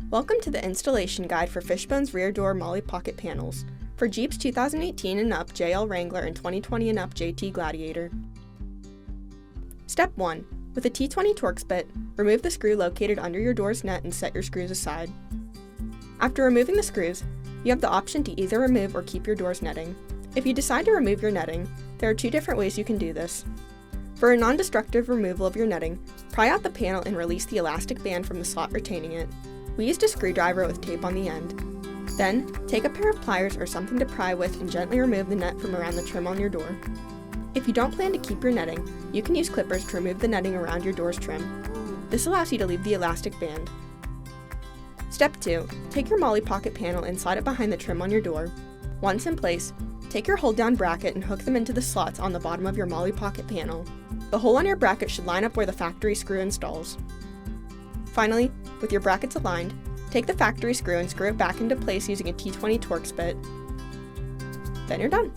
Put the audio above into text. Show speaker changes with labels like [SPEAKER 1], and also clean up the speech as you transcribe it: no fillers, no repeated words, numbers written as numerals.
[SPEAKER 1] Welcome to the installation guide for Fishbone's rear door MOLLE pocket panels for Jeep's 2018 and up JL Wrangler and 2020 and up JT Gladiator. Step 1. With a T20 Torx bit, remove the screw located under your door's net and set your screws aside. After removing the screws, you have the option to either remove or keep your door's netting. If you decide to remove your netting, there are two different ways you can do this. For a non-destructive removal of your netting, pry out the panel and release the elastic band from the slot retaining it. We used a screwdriver with tape on the end. Then, take a pair of pliers or something to pry with and gently remove the net from around the trim on your door. If you don't plan to keep your netting, you can use clippers to remove the netting around your door's trim. This allows you to leave the elastic band. Step 2. Take your MOLLE pocket panel and slide it behind the trim on your door. Once in place, take your hold-down bracket and hook them into the slots on the bottom of your MOLLE pocket panel. The hole on your bracket should line up where the factory screw installs. Finally, with your brackets aligned, take the factory screw and screw it back into place using a T20 Torx bit. Then you're done.